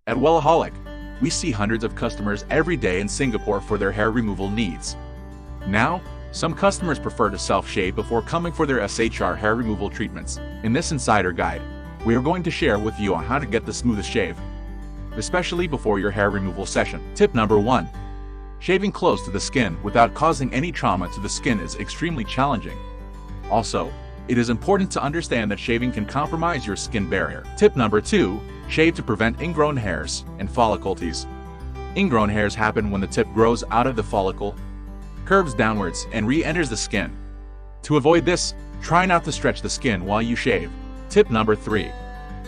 At Wellaholic, we see hundreds of customers every day in Singapore for their hair removal needs. Now, some customers prefer to self-shave before coming for their SHR hair removal treatments. In this insider guide, we are going to share with you on how to get the smoothest shave, especially before your hair removal session. Tip number 1. Shaving close to the skin without causing any trauma to the skin is extremely challenging. Also, it is important to understand that shaving can compromise your skin barrier. Tip number 2. Shave to prevent ingrown hairs and folliculties. Ingrown hairs happen when the tip grows out of the follicle, curves downwards, and re-enters the skin. To avoid this, try not to stretch the skin while you shave. Tip number 3.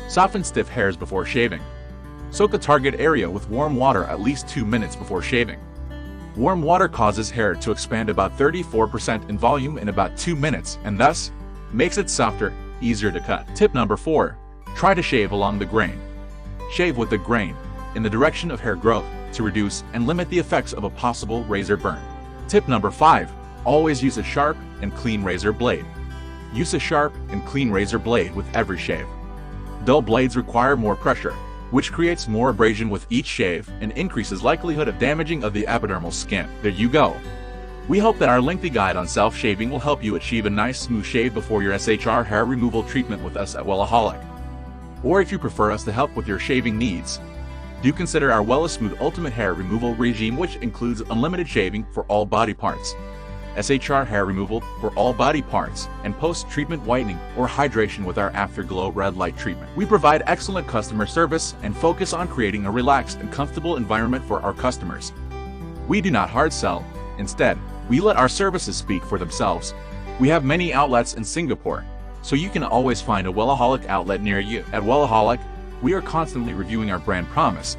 Soften stiff hairs before shaving. Soak a target area with warm water at least 2 minutes before shaving. Warm water causes hair to expand about 34% in volume in about 2 minutes and thus makes it softer, easier to cut. Tip number 4. Try to shave along the grain. Shave with the grain in the direction of hair growth to reduce and limit the effects of a possible razor burn. Tip number 5. Always use a sharp and clean razor blade. Use a sharp and clean razor blade with every shave. Dull blades require more pressure, which creates more abrasion with each shave and increases likelihood of damaging of the epidermal skin. There you go. We hope that our lengthy guide on self-shaving will help you achieve a nice smooth shave before your SHR hair removal treatment with us at Wellaholic. Or if you prefer us to help with your shaving needs, do consider our WellaSmooth Ultimate Hair Removal Regime, which includes unlimited shaving for all body parts, SHR hair removal for all body parts, and post-treatment whitening or hydration with our Afterglow red light treatment. We provide excellent customer service and focus on creating a relaxed and comfortable environment for our customers. We do not hard sell. Instead, we let our services speak for themselves. We have many outlets in Singapore, so you can always find a Wellaholic outlet near you. At Wellaholic, we are constantly reviewing our brand promise,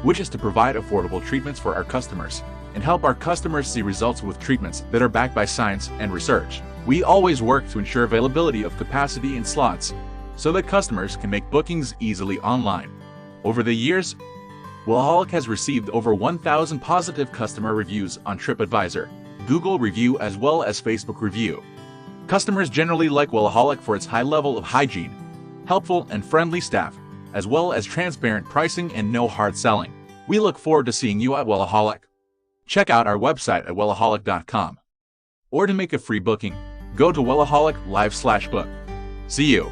which is to provide affordable treatments for our customers and help our customers see results with treatments that are backed by science and research. We always work to ensure availability of capacity and slots so that customers can make bookings easily online. Over the years, Wellaholic has received over 1,000 positive customer reviews on TripAdvisor, Google Review, as well as Facebook Review. Customers generally like Wellaholic for its high level of hygiene, helpful and friendly staff, as well as transparent pricing and no hard selling. We look forward to seeing you at Wellaholic. Check out our website at wellaholic.com. Or to make a free booking, go to Wellaholic Live/book. See you.